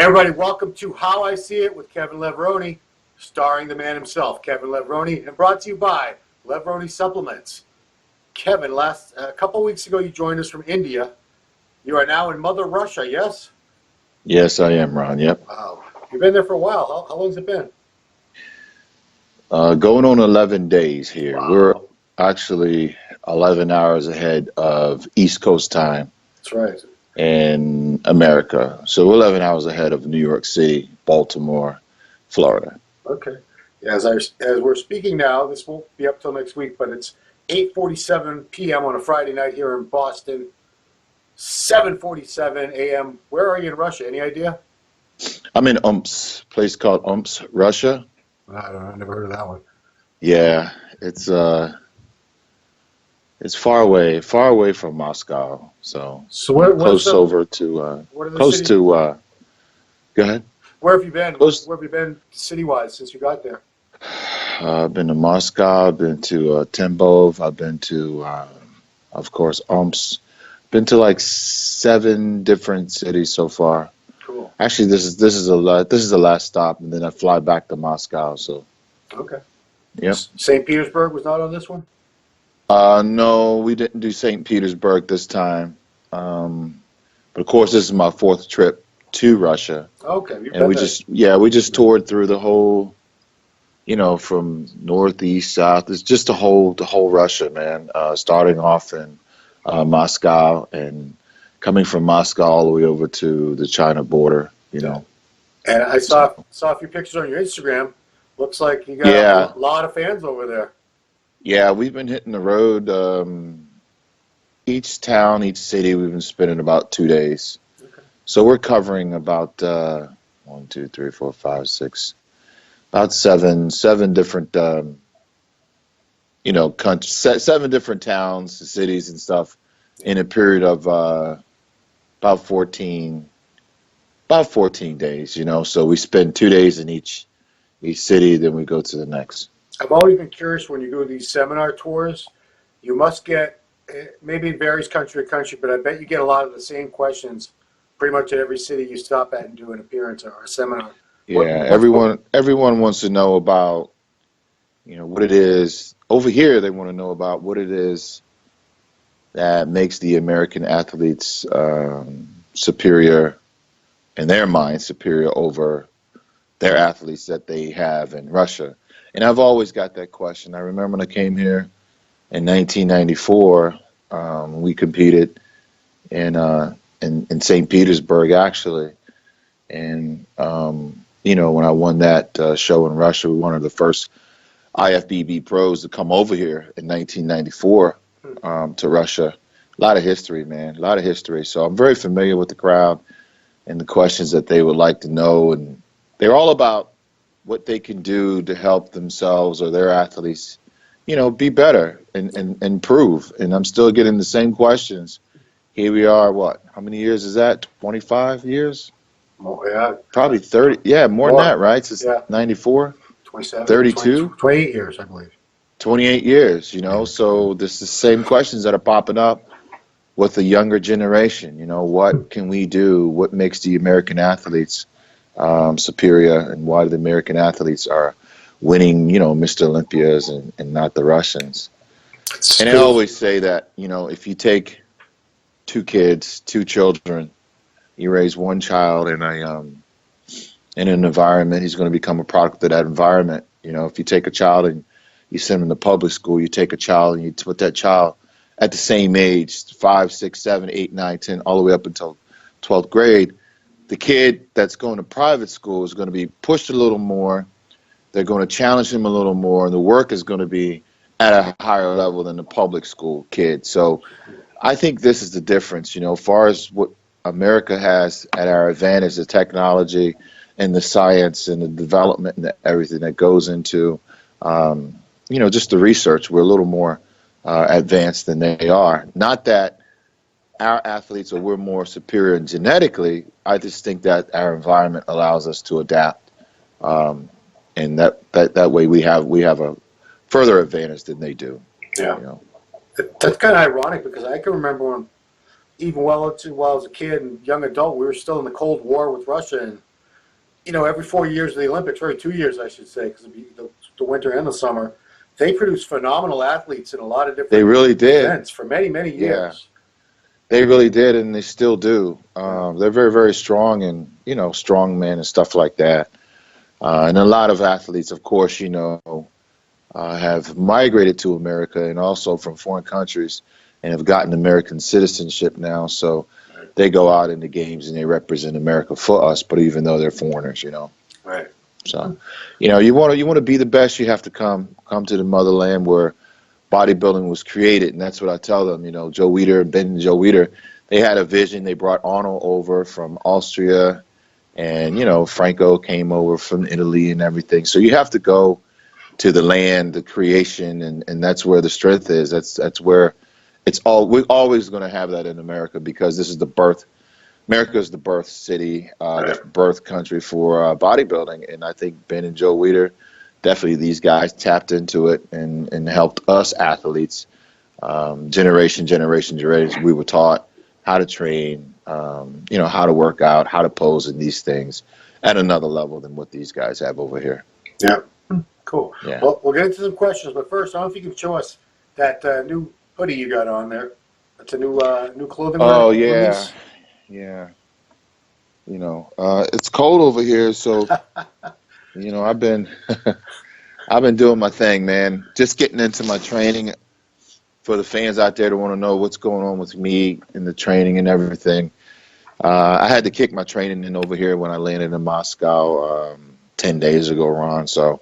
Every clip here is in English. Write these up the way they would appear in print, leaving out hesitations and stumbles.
Everybody, welcome to How I See It with Kevin Levrone, starring the man himself, Kevin Levrone, and brought to you by Levrone Supplements. Kevin, a couple weeks ago you joined us from India. You are now in Mother Russia, yes? Yes, I am, Ron. Yep. Wow. You've been there for a while. How long has it been? Going on 11 days here. Wow. We're actually 11 hours ahead of East Coast time. That's right. In America. So we're 11 hours ahead of New York City, Baltimore, Florida. Okay. Yeah, as we're speaking now, this won't be up till next week, but it's 8:47 p.m. on a Friday night here in Boston, 7:47 a.m. Where are you in Russia? Any idea? I'm in a place called Russia. I don't know. I never heard of that one. Yeah, it's far away from Moscow. So close over to close to. Go ahead. Where have you been? Close. Where have you been city-wise since you got there? I've been to Moscow. I've been to Tambov. I've been to, of course, Omsk. Been to like 7 different cities so far. Cool. Actually, this is the last stop, and then I fly back to Moscow. So. Okay. Yep. St. Petersburg was not on this one? No, we didn't do St. Petersburg this time. But of course, this is my 4th trip to Russia. Okay. And we just toured through the whole, from northeast, south. It's just the whole Russia, man. Starting off in Moscow and coming from Moscow all the way over to the China border, And I saw a few pictures on your Instagram. Looks like you got a lot of fans over there. Yeah, we've been hitting the road. Each town, each city, we've been spending about 2 days. Okay. So we're covering about 1, 2, 3, 4, 5, 6, about seven different, countries, 7 different towns, cities, and stuff in a period of about 14 days. So we spend 2 days in each city, then we go to the next. I've always been curious when you go to these seminar tours, you must get, maybe it varies country to country, but I bet you get a lot of the same questions pretty much at every city you stop at and do an appearance or a seminar. Yeah, everyone wants to know about, what it is. Over here, they want to know about what it is that makes the American athletes superior, in their mind, superior over their athletes that they have in Russia. And I've always got that question. I remember when I came here in 1994, we competed in St. Petersburg, actually. And, when I won that show in Russia, we were one of the first IFBB pros to come over here in 1994 to Russia. A lot of history, man, a lot of history. So I'm very familiar with the crowd and the questions that they would like to know. And they're all about what they can do to help themselves or their athletes, be better and improve. And I'm still getting the same questions. Here we are, how many years is that? 25 years? Oh, yeah. Probably 30. Yeah, more than that, right? Since 94? 27. 32? 28 years, I believe. 28 years, So this is the same questions that are popping up with the younger generation. What can we do? What makes the American athletes superior, and why the American athletes are winning, Mr. Olympias and not the Russians. And I always say that, if you take 2 kids, 2 children, you raise 1 child in an environment, he's going to become a product of that environment. If you take a child and you send him to public school, you take a child and you put that child at the same age, 5, 6, 7, 8, 9, 10, all the way up until 12th grade. The kid that's going to private school is going to be pushed a little more. They're going to challenge him a little more, and the work is going to be at a higher level than the public school kid. So I think this is the difference, as far as what America has at our advantage, the technology and the science and the development and everything that goes into, just the research. We're a little more advanced than they are. Not that our athletes or we're more superior genetically. I just think that our environment allows us to adapt, and that way we have a further advantage than they do. Yeah, that's kind of ironic because I can remember when, even while I was a kid and young adult, we were still in the Cold War with Russia, and every 4 years of the Olympics, or 2 years, I should say, because it'd be the winter and the summer, they produce phenomenal athletes in a lot of different They really did. events for many, many years. They really did, and they still do. They're very, very strong and, strongmen and stuff like that. And a lot of athletes, of course, have migrated to America and also from foreign countries and have gotten American citizenship now. So they go out in the games and they represent America for us, but even though they're foreigners, Right. So, you want to be the best, you have to come to the motherland where bodybuilding was created, and that's what I tell them. Joe Weider, Ben and Joe Weider, they had a vision. They brought Arnold over from Austria, and Franco came over from Italy and everything. So you have to go to the land, the creation, and that's where the strength is. That's where it's all. We're always going to have that in America because this is the birth. America is the birth city, the birth country for bodybuilding, and I think Ben and Joe Weider, definitely these guys tapped into it and helped us athletes, generation. We were taught how to train, how to work out, how to pose in these things at another level than what these guys have over here. Yeah. Cool. Yeah. Well, we'll get into some questions, but first, I don't know if you can show us that new hoodie you got on there. It's a new clothing. Oh, release. Yeah. It's cold over here, so I've been I've been doing my thing, man. Just getting into my training. For the fans out there that want to know what's going on with me and the training and everything, I had to kick my training in over here when I landed in Moscow 10 days ago, Ron. So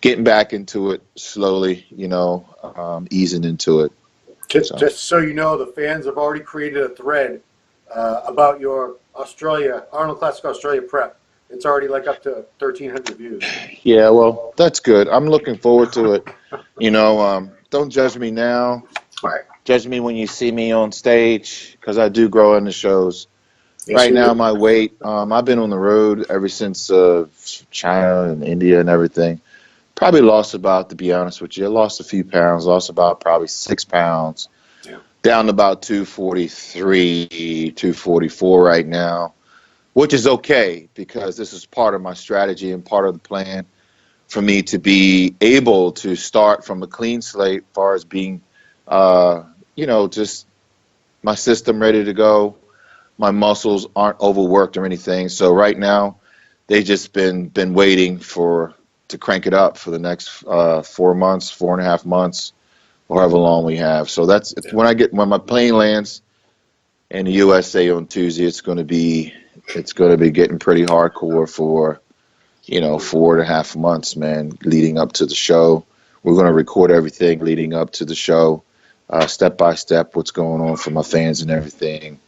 getting back into it slowly, easing into it. Just so you know, the fans have already created a thread about your Arnold Classic Australia prep. It's already like up to 1,300 views. Yeah, well, that's good. I'm looking forward to it. Don't judge me now. Right. Judge me when you see me on stage because I do grow in the shows. Yes, right now, do. my weight, I've been on the road ever since China and India and everything. Probably lost about, to be honest with you, I lost a few pounds, lost about probably 6 pounds. Yeah. Down to about 243, 244 right now, which is okay because this is part of my strategy and part of the plan for me to be able to start from a clean slate as far as being, just my system ready to go. My muscles aren't overworked or anything. So right now, they just been waiting to crank it up for the next 4 months, 4.5 months, or however long we have. So that's when my plane lands in the USA on Tuesday. It's going to be getting pretty hardcore for 4.5 months, man, leading up to the show. We're going to record everything leading up to the show, step by step, what's going on for my fans and everything.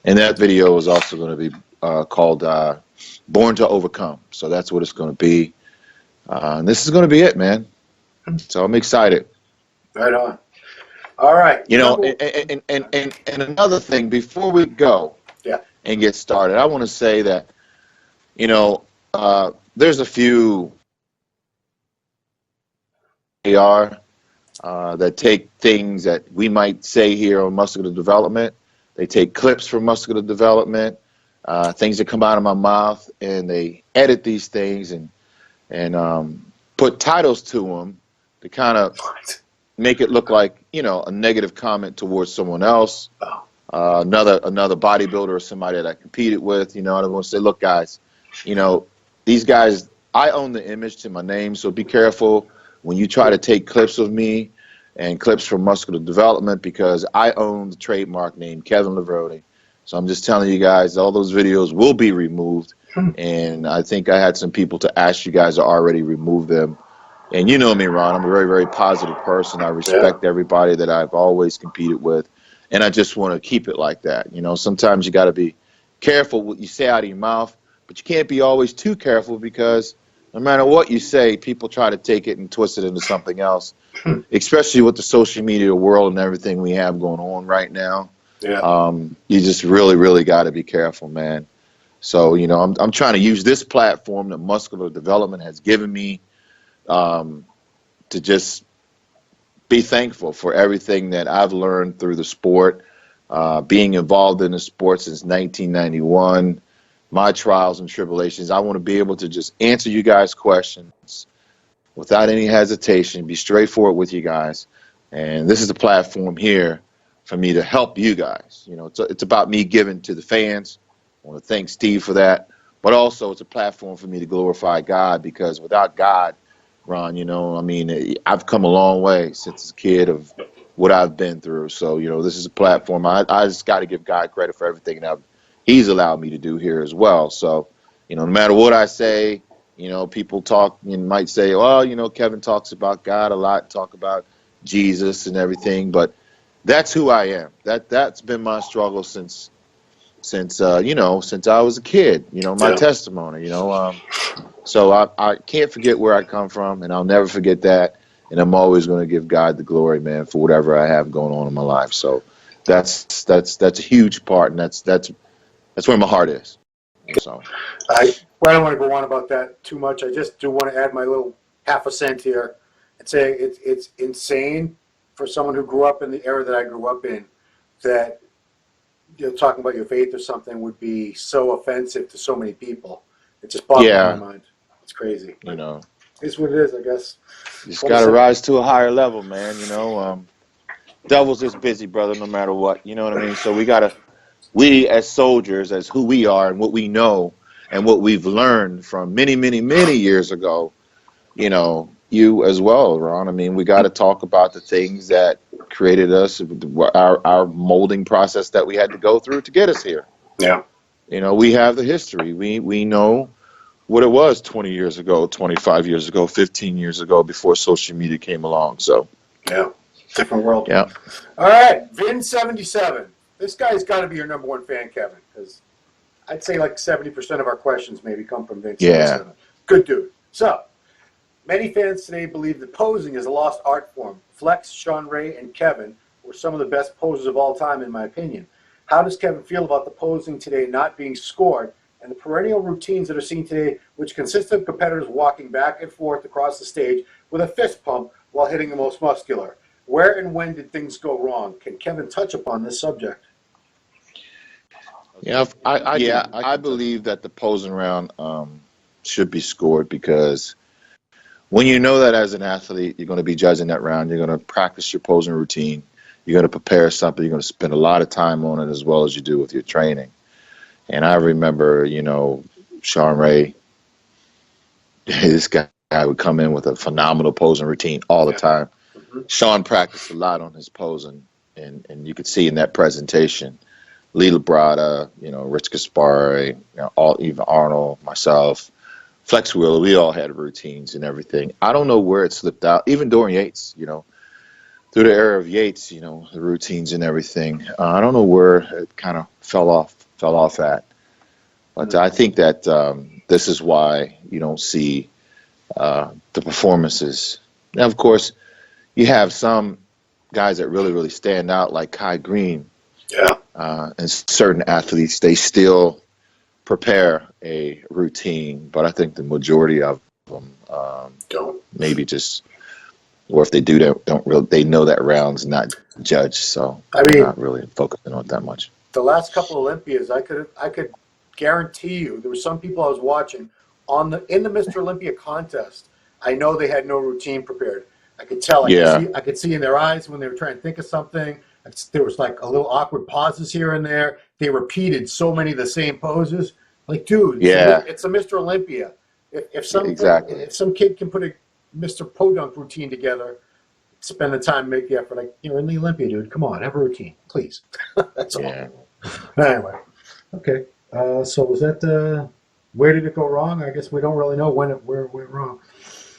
And that video is also going to be called Born to Overcome. So that's what it's going to be. And this is going to be it, man. So I'm excited. Right on. All right. And another thing before we go and get started, I want to say that, there's a few that take things that we might say here on muscular development. They take clips from muscular development, things that come out of my mouth, and they edit these things and put titles to them to kind of make it look like a negative comment towards someone else, another bodybuilder or somebody that I competed with. And I'm going to say, look, guys, these guys, I own the image to my name, so be careful when you try to take clips of me and clips from muscular development because I own the trademark name Kevin Levrone. So I'm just telling you guys, all those videos will be removed, and I think I had some people to ask you guys to already remove them. And you know me, Ron, I'm a very, very positive person. I respect everybody that I've always competed with, and I just want to keep it like that. Sometimes you got to be careful what you say out of your mouth, but you can't be always too careful because no matter what you say, people try to take it and twist it into something else, especially with the social media world and everything we have going on right now. Yeah. You just really, really got to be careful, man. So, I'm trying to use this platform that muscular development has given me to just be thankful for everything that I've learned through the sport, being involved in the sport since 1991. my trials and tribulations. I want to be able to just answer you guys' questions without any hesitation, be straightforward with you guys. And this is the platform here for me to help you guys. You know, it's about me giving to the fans. I want to thank Steve for that. But also it's a platform for me to glorify God, because without God, Ron, you know, I mean, I've come a long way since a kid of what I've been through. So, you know, this is a platform. I just got to give God credit for everything that he's allowed me to do here as well. So, you know, no matter what I say, you know, people talk and might say, well, you know, Kevin talks about God a lot, talk about Jesus and everything, but that's who I am. That's been my struggle since you know, since I was a kid, you know, my testimony, you know, so I can't forget where I come from, and I'll never forget that. And I'm always going to give God the glory, man, for whatever I have going on in my life. So that's a huge part, and that's where my heart is. So I don't want to go on about that too much. I just do want to add my little half a cent here and say it's insane for someone who grew up in the era that I grew up in, that, you know, talking about your faith or something would be so offensive to so many people. It just boggles my mind. It's crazy. You know, it's what it is, I guess. You just got to rise to a higher level, man. You know, devil's just busy, brother, no matter what. You know what I mean? So we as soldiers, as who we are and what we know and what we've learned from many, many, many years ago, you know, you as well, Ron. I mean, we got to talk about the things that created us, our molding process that we had to go through to get us here. Yeah. You know, we have the history. We know what it was 20 years ago, 25 years ago, 15 years ago, before social media came along. So, yeah, different world. Yeah. All right, Vin77. This guy's got to be your number one fan, Kevin, because I'd say like 70% of our questions maybe come from Vin77. Yeah. Good dude. So, many fans today believe that posing is a lost art form. Flex, Sean Ray, and Kevin were some of the best posers of all time, in my opinion. How does Kevin feel about the posing today not being scored, and the perennial routines that are seen today, which consist of competitors walking back and forth across the stage with a fist pump while hitting the most muscular? Where and when did things go wrong? Can Kevin touch upon this subject? Yeah, I believe that the posing round should be scored, because when you know that as an athlete, you're going to be judging that round, you're going to practice your posing routine, you're going to prepare something, you're going to spend a lot of time on it as well as you do with your training. And I remember, you know, Sean Ray, this guy would come in with a phenomenal posing routine all the time. Mm-hmm. Sean practiced a lot on his posing, and you could see in that presentation, Lee Labrada, you know, Rich Gaspari, you know, even Arnold, myself, Flex Wheeler, we all had routines and everything. I don't know where it slipped out, even during Yates, you know, through the era of Yates, you know, the routines and everything. I don't know where it kind of fell off at. But I think that this is why you don't see the performances. Now, of course, you have some guys that really, really stand out, like Kai Green. Yeah. And certain athletes, they still prepare a routine, but I think the majority of them don't. Maybe just, or if they do, don't really, they know that round's not judged, so I mean, they're not really focusing on it that much. The last couple Olympias, I could guarantee you there were some people I was watching in the Mr. Olympia contest. I know they had no routine prepared. I could tell. I could see in their eyes when they were trying to think of something. There was like a little awkward pauses here and there. They repeated so many of the same poses. Like, dude, it's a Mr. Olympia. If some kid can put a Mr. Podunk routine together, spend the time, make the effort. Like, you're in the Olympia, dude. Come on, have a routine, please. That's all. Anyway, okay. So was that where did it go wrong? I guess we don't really know where it went wrong.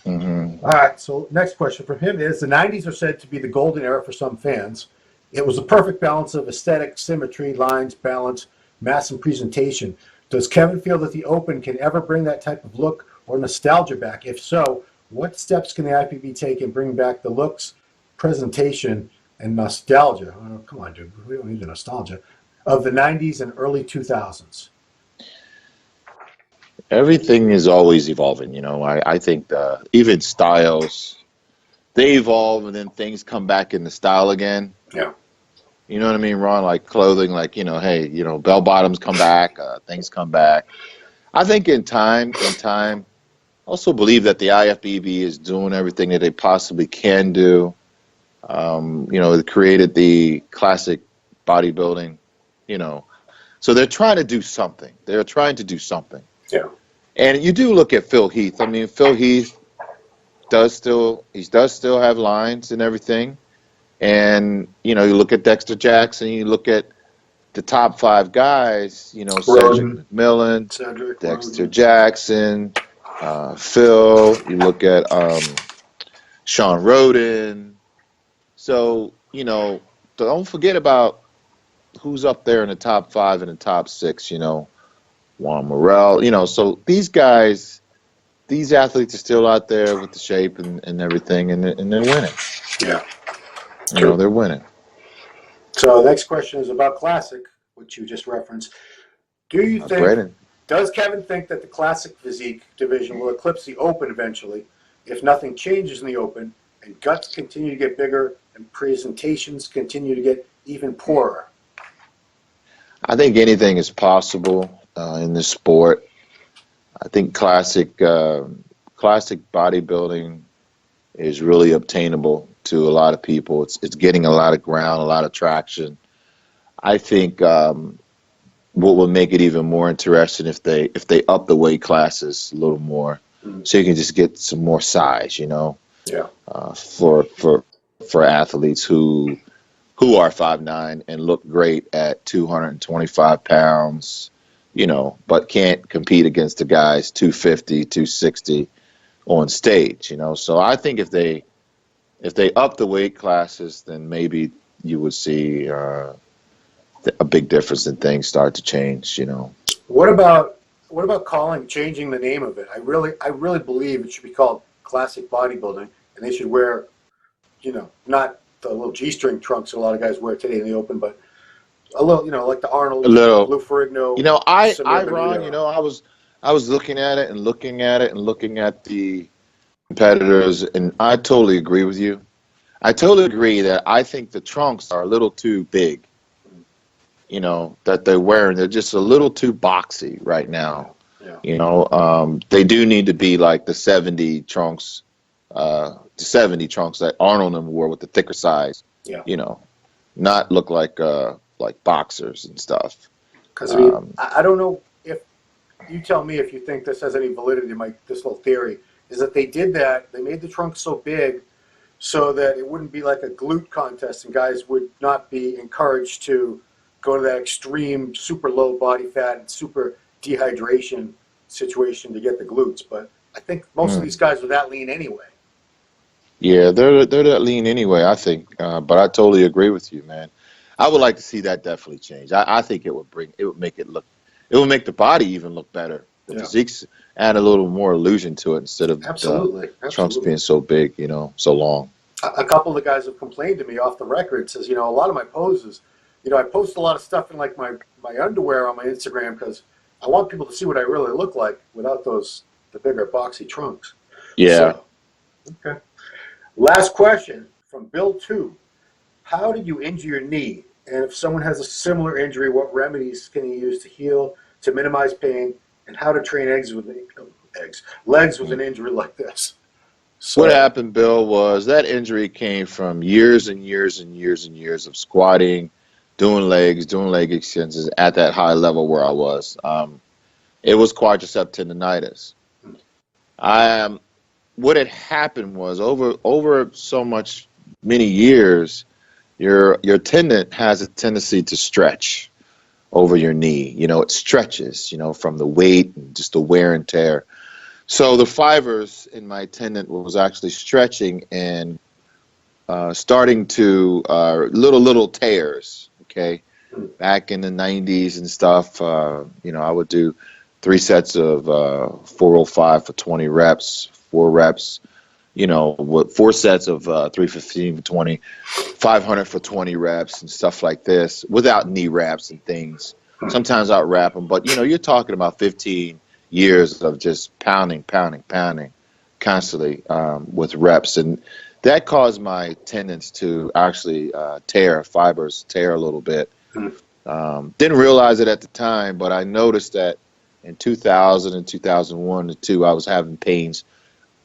Mm-hmm. All right. So next question from him is: the '90s are said to be the golden era for some fans. It was a perfect balance of aesthetic, symmetry, lines, balance, mass, and presentation. Does Kevin feel that the Open can ever bring that type of look or nostalgia back? If so, what steps can the IPB take in bringing back the looks, presentation, and nostalgia? Oh, come on, dude. We don't need the nostalgia of the '90s and early 2000s. Everything is always evolving, you know. I think even styles, they evolve and then things come back into style again. Yeah. You know what I mean, Ron? Like clothing, like, hey, bell bottoms come back, things come back. I think in time, I also believe that the IFBB is doing everything that they possibly can do. It created the classic bodybuilding, you know. So they're trying to do something. They're trying to do something. Yeah. And you do look at Phil Heath. I mean, Phil Heath does still have lines and everything. And, you look at Dexter Jackson, you look at the top five guys, Cedric Roden. McMillan, Cedric, Dexter Roden. Jackson, Phil, you look at Sean Roden. So, don't forget about who's up there in the top five and the top six, Juan Morel, so these guys, these athletes are still out there with the shape and everything, and they're winning. Yeah. They're winning. So the next question is about Classic, which you just referenced. Does Kevin think that the Classic Physique division will eclipse the Open eventually if nothing changes in the Open and guts continue to get bigger and presentations continue to get even poorer? I think anything is possible in this sport. I think classic bodybuilding is really obtainable to a lot of people. It's getting a lot of ground, a lot of traction. I think what will make it even more interesting if they up the weight classes a little more, so you can just get some more size. Yeah. For athletes who are 5'9" and look great at 225 pounds, but can't compete against the guys 250, 260 on stage, So I think if they up the weight classes, then maybe you would see a big difference in things start to change, What about changing the name of it? I really believe it should be called Classic Bodybuilding, and they should wear, not the little G-string trunks a lot of guys wear today in the Open, but a little, like the Arnold, a little. Lou Ferrigno. Ron, I was looking at it and looking at it and looking at the competitors, and I totally agree with you. I totally agree that I think the trunks are a little too big, that they're wearing. They're just a little too boxy right now. Yeah. They do need to be like the 70 trunks that Arnold and them wore with the thicker size. Yeah. Not look like boxers and stuff. Because I don't know if you tell me if you think this has any validity to this little theory. Is that they did that? They made the trunk so big so that it wouldn't be like a glute contest, and guys would not be encouraged to go to that extreme, super low body fat and super dehydration situation to get the glutes. But I think most of these guys are that lean anyway. Yeah, they're that lean anyway, I think. But I totally agree with you, man. I would like to see that definitely change. I think it would make the body even look better. The physiques add a little more illusion to it instead of Absolutely. trunks being so big, so long. A couple of the guys have complained to me off the record, says, a lot of my poses, I post a lot of stuff in like my underwear on my Instagram because I want people to see what I really look like without the bigger boxy trunks. Yeah. So, okay. Last question from Bill 2. How did you injure your knee? And if someone has a similar injury, what remedies can you use to heal, to minimize pain, and how to train legs with an injury like this? So, what happened, Bill, was that injury came from years and years and years and years of squatting, doing leg extensions at that high level where I was. It was quadricep tendonitis. What had happened was over many years, your tendon has a tendency to stretch over your knee. It stretches, from the weight and just the wear and tear. So the fibers in my tendon was actually stretching and starting to little tears. Okay, back in the 90s and stuff, I would do 3 sets of 405 for 20 reps, 4 reps. With 4 sets of 315 for 20, 500 for 20 reps and stuff like this without knee wraps and things. Sometimes I'd wrap them, but you're talking about 15 years of just pounding constantly with reps. And that caused my tendons to actually fibers tear a little bit. Didn't realize it at the time, but I noticed that in 2000 and 2001 to 2, I was having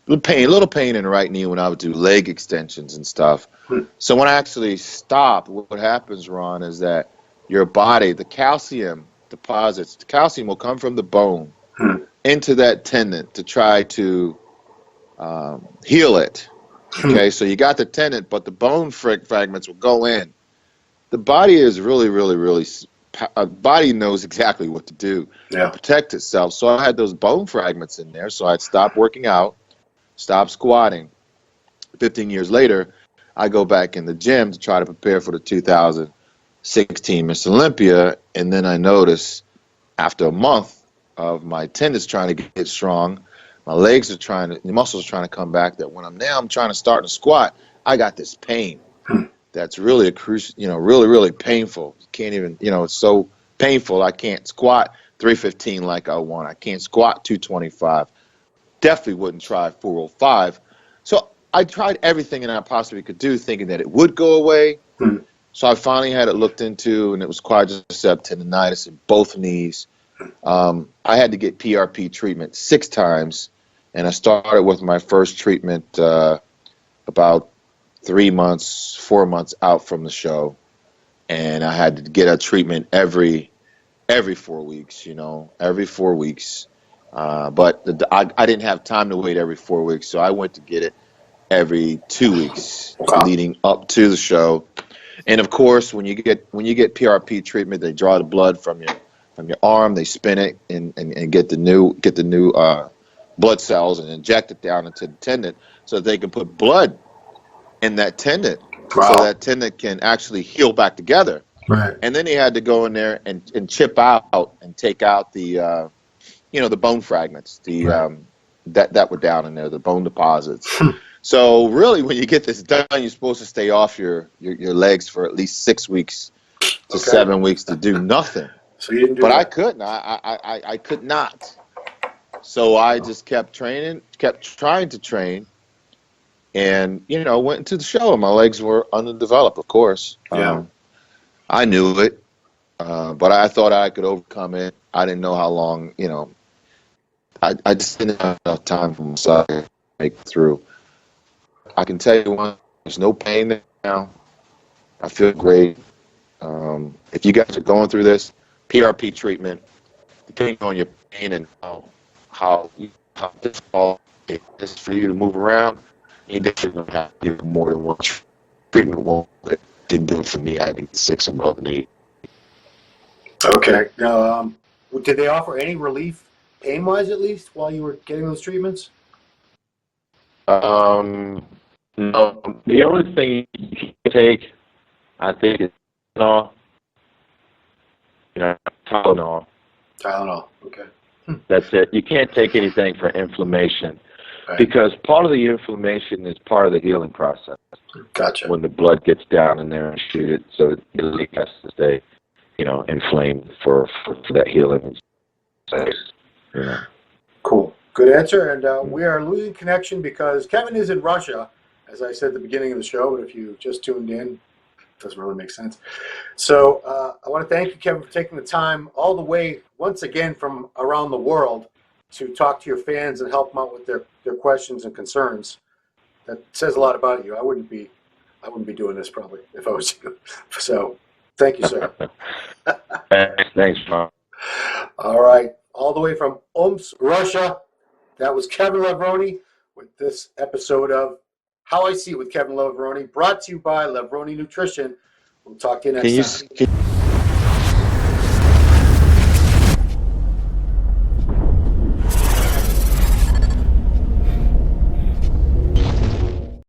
little pain in the right knee when I would do leg extensions and stuff. So when I actually stop, what happens, Ron, is that your body, the calcium will come from the bone into that tendon to try to heal it. Okay, so you got the tendon, but the bone fragments will go in. The body is really, body knows exactly what to do to protect itself. So I had those bone fragments in there, so I'd stop working out, stop squatting. 15 years later, I go back in the gym to try to prepare for the 2016 Miss Olympia, and then I notice after a month of my tendons trying to get strong, my the muscles are trying to come back, that when I'm trying to start to squat, I got this pain that's really really painful. You can't even, it's so painful. I can't squat 315 like I want. I can't squat 225. Definitely wouldn't try 405. So I tried everything that I possibly could do, thinking that it would go away. So I finally had it looked into, and it was quadricep tendonitis in both knees. I had to get PRP treatment 6 times, and I started with my first treatment about 4 months out from the show, and I had to get a treatment every 4 weeks, every 4 weeks. But I didn't have time to wait every 4 weeks, so I went to get it every 2 weeks leading up to the show. And of course, when you get PRP treatment, they draw the blood from your arm, they spin it and get the new blood cells and inject it down into the tendon so that they can put blood in that tendon so that tendon can actually heal back together. Right. And then he had to go in there and chip out and take out the the bone fragments, that were down in there, the bone deposits. So really, when you get this done, you're supposed to stay off your legs for at least 6 weeks to 7 weeks to do nothing. So you didn't do but that. I couldn't. I could not. So I just kept trying to train, and went into the show, and my legs were underdeveloped, of course. I knew it, but I thought I could overcome it. I didn't know how long. I just didn't have enough time for myself to make it through. I can tell you there's no pain now. I feel great. If you guys are going through this, PRP treatment, depending on your pain and how difficult it is for you to move around, you definitely going to have to give more than one treatment. It didn't do it for me. I need 6 or more than 8. Okay. Now, did they offer any relief, pain-wise at least, while you were getting those treatments? No. The only thing you can take, I think, is Tylenol. Tylenol. Tylenol. Okay. That's it. You can't take anything for inflammation, Right. because part of the inflammation is part of the healing process. Gotcha. When the blood gets down in there and shoot it, so it really has to stay, inflamed for that healing. Cool. Good answer. And we are losing connection because Kevin is in Russia, as I said at the beginning of the show, but if you just tuned in, it doesn't really make sense. So I want to thank you, Kevin, for taking the time all the way, once again, from around the world to talk to your fans and help them out with their questions and concerns. That says a lot about you. I wouldn't be doing this probably if I was you. So thank you, sir. Thanks, Ron. All right. All the way from Omsk, Russia, that was Kevin Levrone with this episode of How I See It with Kevin Levrone, brought to you by Levrone Nutrition. We'll talk to you next time.